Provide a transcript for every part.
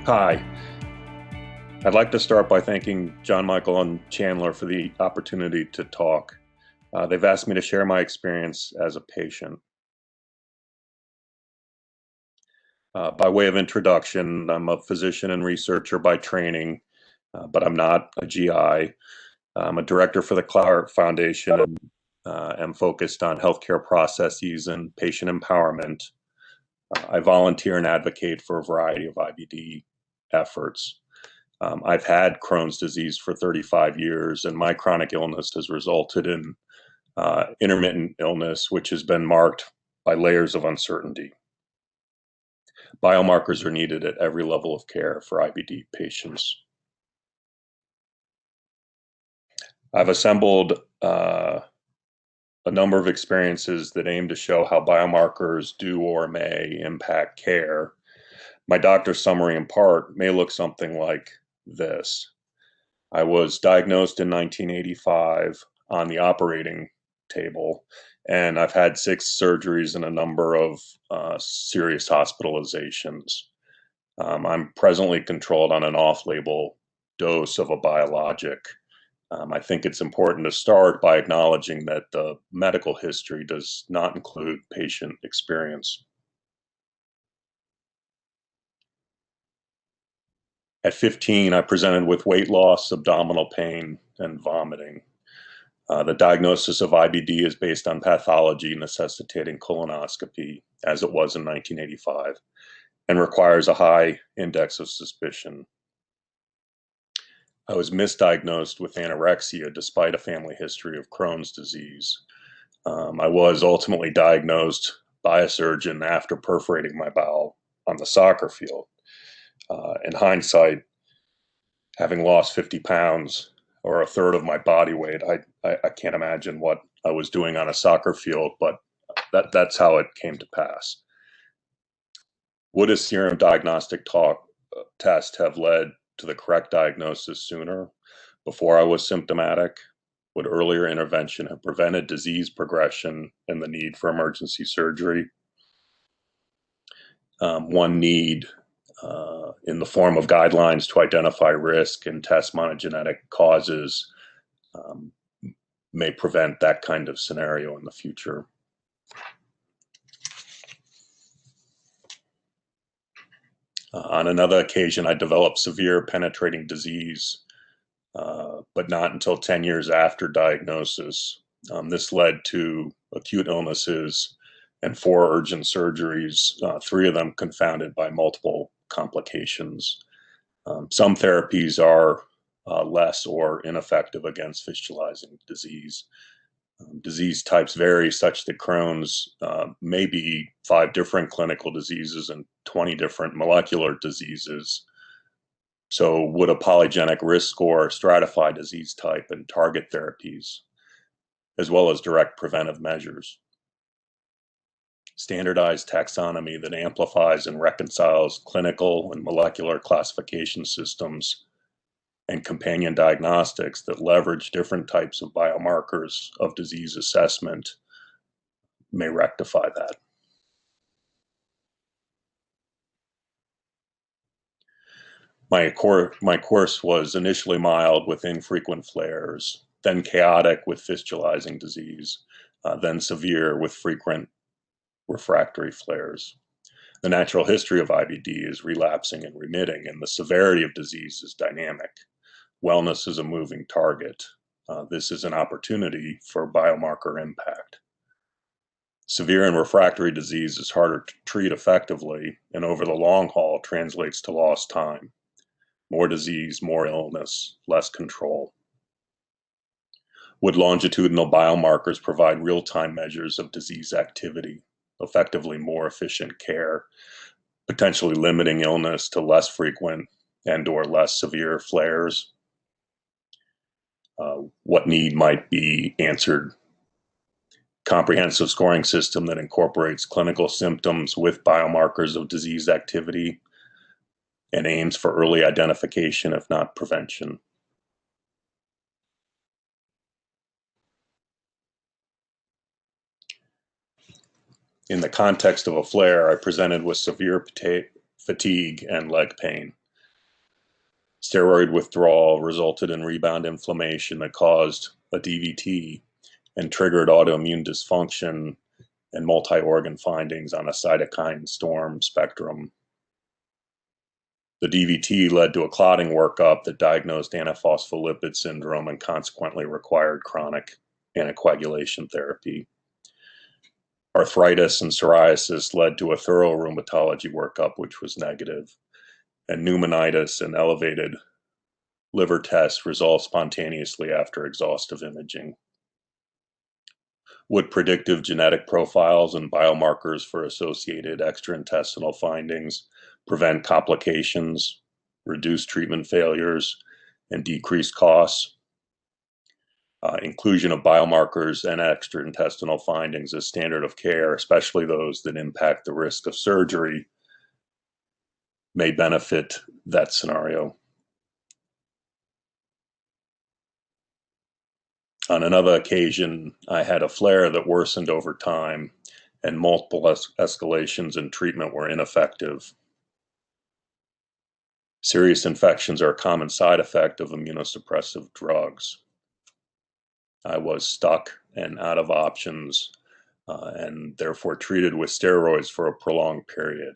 Hi. I'd like to start by thanking John Michael and Chandler for the opportunity to talk. They've asked me to share my experience as a patient. By way of introduction, I'm a physician and researcher by training, but I'm not a GI. I'm a director for the Clower Foundation and am focused on healthcare processes and patient empowerment. I volunteer and advocate for a variety of IBD efforts. I've had Crohn's disease for 35 years, and my chronic illness has resulted in intermittent illness, which has been marked by layers of uncertainty. Biomarkers are needed at every level of care for IBD patients. I've assembled a number of experiences that aim to show how biomarkers do or may impact care. My doctor's summary in part may look something like this. I was diagnosed in 1985 on the operating table, and I've had 6 surgeries and a number of serious hospitalizations. I'm presently controlled on an off-label dose of a biologic. I think it's important to start by acknowledging that the medical history does not include patient experience. At 15, I presented with weight loss, abdominal pain, and vomiting. The diagnosis of IBD is based on pathology necessitating colonoscopy, as it was in 1985, and requires a high index of suspicion. I was misdiagnosed with anorexia despite a family history of Crohn's disease. I was ultimately diagnosed by a surgeon after perforating my bowel on the soccer field. In hindsight, having lost 50 pounds or a third of my body weight, I can't imagine what I was doing on a soccer field, but that's how it came to pass. Would a serum diagnostic test have led to the correct diagnosis sooner, before I was symptomatic? Would earlier intervention have prevented disease progression and the need for emergency surgery? One need in the form of guidelines to identify risk and test monogenetic causes may prevent that kind of scenario in the future. On another occasion, I developed severe penetrating disease, but not until 10 years after diagnosis. This led to acute illnesses and 4 urgent surgeries, 3 of them confounded by multiple complications. Some therapies are less or ineffective against fistulizing disease. Disease types vary such that Crohn's may be 5 different clinical diseases and 20 different molecular diseases. So would a polygenic risk score stratify disease type and target therapies, as well as direct preventive measures? Standardized taxonomy that amplifies and reconciles clinical and molecular classification systems and companion diagnostics that leverage different types of biomarkers of disease assessment may rectify that. My course was initially mild with infrequent flares, then chaotic with fistulizing disease, then severe with frequent refractory flares. The natural history of IBD is relapsing and remitting, and the severity of disease is dynamic. Wellness is a moving target. This is an opportunity for biomarker impact. Severe and refractory disease is harder to treat effectively, and over the long haul translates to lost time. More disease, more illness, less control. Would longitudinal biomarkers provide real-time measures of disease activity, effectively more efficient care, potentially limiting illness to less frequent and/or less severe flares? What need might be answered? Comprehensive scoring system that incorporates clinical symptoms with biomarkers of disease activity and aims for early identification, if not prevention. In the context of a flare, I presented with severe fatigue and leg pain. Steroid withdrawal resulted in rebound inflammation that caused a DVT and triggered autoimmune dysfunction and multi-organ findings on a cytokine storm spectrum. The DVT led to a clotting workup that diagnosed antiphospholipid syndrome and consequently required chronic anticoagulation therapy. Arthritis and psoriasis led to a thorough rheumatology workup, which was negative, and pneumonitis and elevated liver tests resolved spontaneously after exhaustive imaging. Would predictive genetic profiles and biomarkers for associated extraintestinal findings prevent complications, reduce treatment failures, and decrease costs? Inclusion of biomarkers and extraintestinal findings as standard of care, especially those that impact the risk of surgery, may benefit that scenario. On another occasion, I had a flare that worsened over time, and multiple escalations in treatment were ineffective. Serious infections are a common side effect of immunosuppressive drugs. I was stuck and out of options, and therefore treated with steroids for a prolonged period.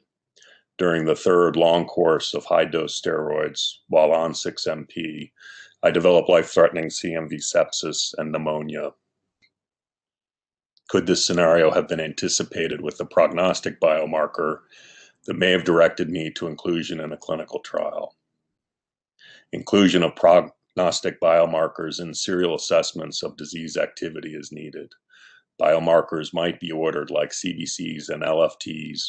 During the third long course of high-dose steroids while on 6-MP, I developed life-threatening CMV sepsis and pneumonia. Could this scenario have been anticipated with the prognostic biomarker that may have directed me to inclusion in a clinical trial? Inclusion of prognostic biomarkers in serial assessments of disease activity is needed. Biomarkers might be ordered like CBCs and LFTs.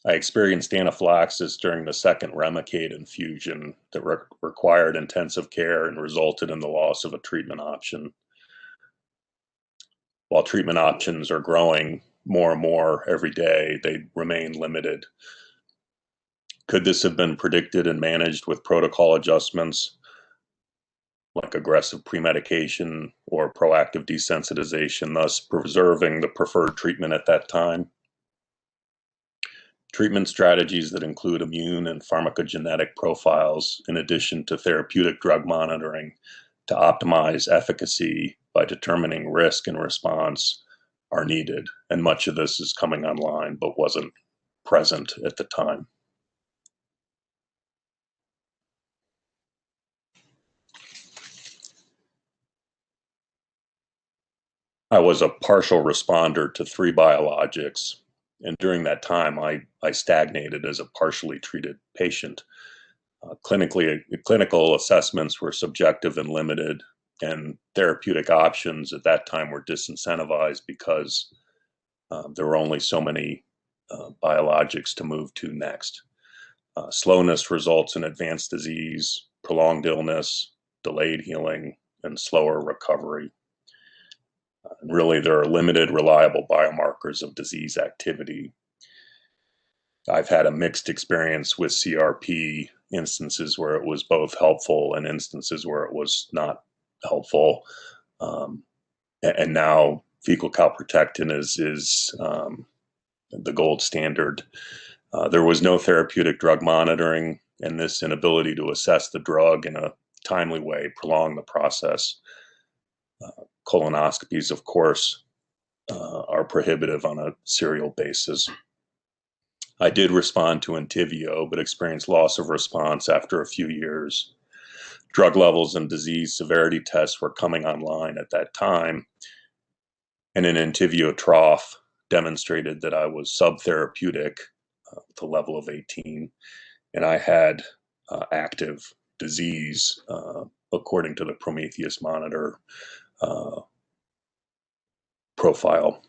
I experienced anaphylaxis during the second Remicade infusion that required intensive care and resulted in the loss of a treatment option. While treatment options are growing more and more every day, they remain limited. Could this have been predicted and managed with protocol adjustments like aggressive premedication or proactive desensitization, thus preserving the preferred treatment at that time? Treatment strategies that include immune and pharmacogenetic profiles, in addition to therapeutic drug monitoring, to optimize efficacy by determining risk and response, are needed. And much of this is coming online, but wasn't present at the time. I was a partial responder to 3 biologics, and during that time, I stagnated as a partially treated patient. Clinical assessments were subjective and limited, and therapeutic options at that time were disincentivized because there were only so many biologics to move to next. Slowness results in advanced disease, prolonged illness, delayed healing, and slower recovery. And really, there are limited reliable biomarkers of disease activity. I've had a mixed experience with CRP, instances where it was both helpful and instances where it was not helpful. And now fecal calprotectin is the gold standard. There was no therapeutic drug monitoring, and this inability to assess the drug in a timely way prolonged the process. Colonoscopies, of course, are prohibitive on a serial basis. I did respond to Entyvio, but experienced loss of response after a few years. Drug levels and disease severity tests were coming online at that time, and an Entyvio trough demonstrated that I was subtherapeutic with a level of 18, and I had active disease according to the Prometheus monitor profile.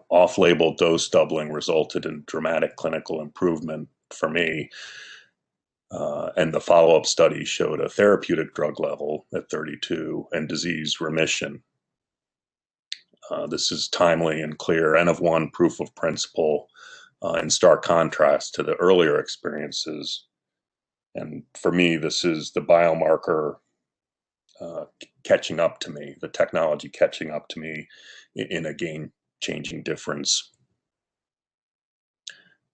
Off-label dose doubling resulted in dramatic clinical improvement for me, and the follow-up study showed a therapeutic drug level at 32 and disease remission. This is timely and clear, N of 1 proof of principle, in stark contrast to the earlier experiences. And for me, this is the biomarker catching up to me, the technology catching up to me in a game changing difference.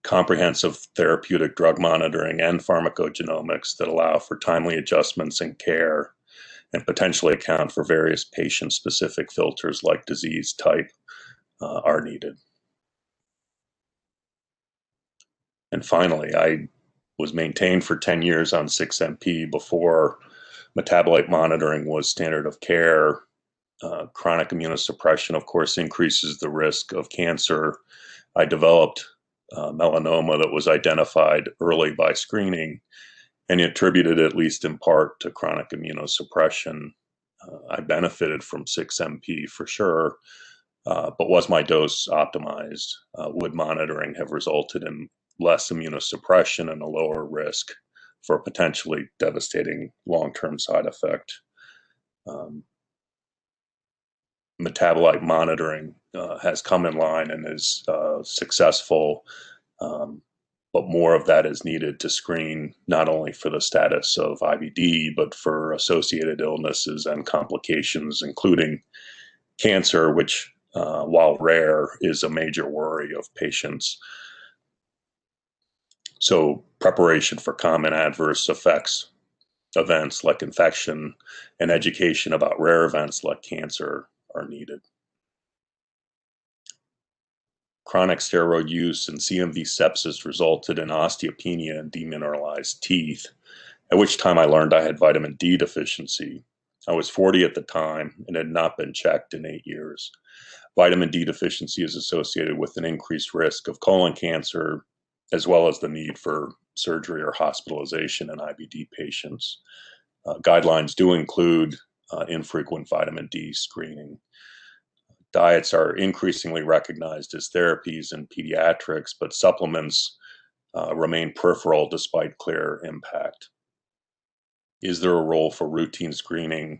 Comprehensive therapeutic drug monitoring and pharmacogenomics that allow for timely adjustments in care and potentially account for various patient-specific filters like disease type are needed. And finally, I was maintained for 10 years on 6-MP before metabolite monitoring was standard of care. Chronic immunosuppression, of course, increases the risk of cancer. I developed melanoma that was identified early by screening and attributed at least in part to chronic immunosuppression. I benefited from 6-MP for sure, but was my dose optimized? Would monitoring have resulted in less immunosuppression and a lower risk for a potentially devastating long-term side effect? Metabolite monitoring has come in line and is successful, but more of that is needed to screen not only for the status of IBD, but for associated illnesses and complications, including cancer, which, while rare, is a major worry of patients. So preparation for common adverse events like infection and education about rare events like cancer are needed. Chronic steroid use and CMV sepsis resulted in osteopenia and demineralized teeth, at which time I learned I had vitamin D deficiency. I was 40 at the time and had not been checked in 8 years. Vitamin D deficiency is associated with an increased risk of colon cancer, as well as the need for surgery or hospitalization in IBD patients. Guidelines do include infrequent vitamin D screening. Diets are increasingly recognized as therapies in pediatrics, but supplements remain peripheral despite clear impact. Is there a role for routine screening,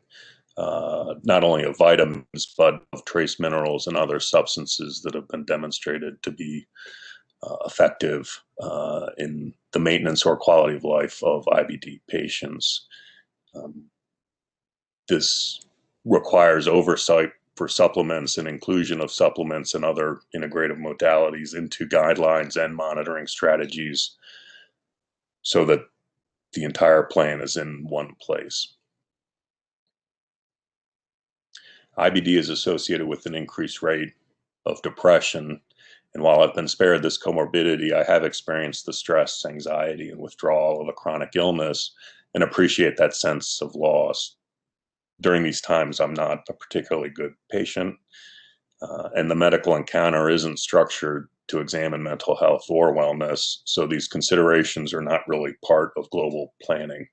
not only of vitamins, but of trace minerals and other substances that have been demonstrated to be effective in the maintenance or quality of life of IBD patients? This requires oversight for supplements and inclusion of supplements and other integrative modalities into guidelines and monitoring strategies so that the entire plan is in one place. IBD is associated with an increased rate of depression, and while I've been spared this comorbidity, I have experienced the stress, anxiety, and withdrawal of a chronic illness and appreciate that sense of loss. During these times, I'm not a particularly good patient, and the medical encounter isn't structured to examine mental health or wellness, so these considerations are not really part of global planning.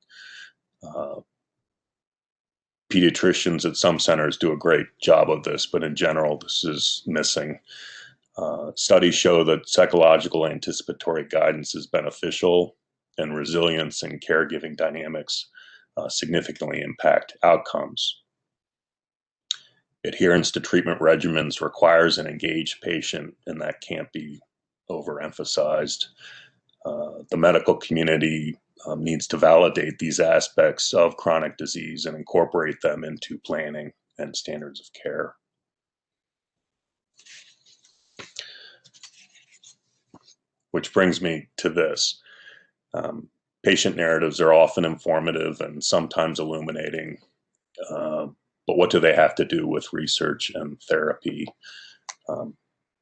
Pediatricians at some centers do a great job of this, but in general, this is missing. Studies show that psychological anticipatory guidance is beneficial, and resilience and caregiving dynamics significantly impact outcomes. Adherence to treatment regimens requires an engaged patient, and that can't be overemphasized. The medical community needs to validate these aspects of chronic disease and incorporate them into planning and standards of care. Which brings me to this. Patient narratives are often informative and sometimes illuminating, but what do they have to do with research and therapy?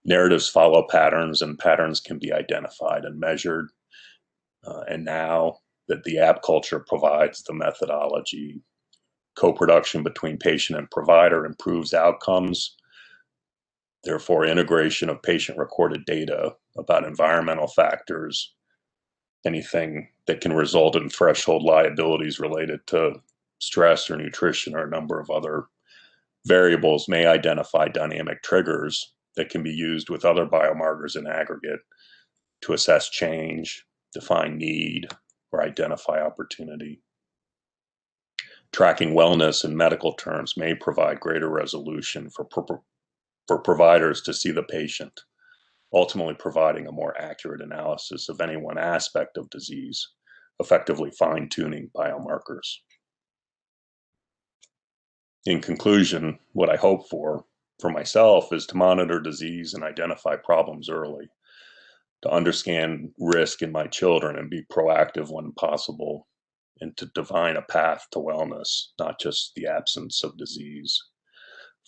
Narratives follow patterns, and patterns can be identified and measured. And now that the app culture provides the methodology, co-production between patient and provider improves outcomes. Therefore, integration of patient-recorded data about environmental factors, anything that can result in threshold liabilities related to stress or nutrition or a number of other variables, may identify dynamic triggers that can be used with other biomarkers in aggregate to assess change, define need, or identify opportunity. Tracking wellness in medical terms may provide greater resolution for providers to see the patient, ultimately providing a more accurate analysis of any one aspect of disease, effectively fine-tuning biomarkers. In conclusion, what I hope for for myself is to monitor disease and identify problems early, to understand risk in my children and be proactive when possible, and to define a path to wellness, not just the absence of disease.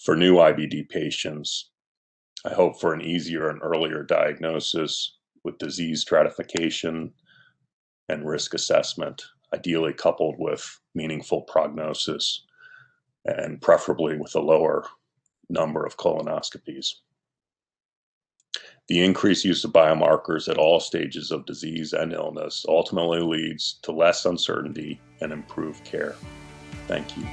For new IBD patients, I hope for an easier and earlier diagnosis with disease stratification and risk assessment, ideally coupled with meaningful prognosis and preferably with a lower number of colonoscopies. The increased use of biomarkers at all stages of disease and illness ultimately leads to less uncertainty and improved care. Thank you.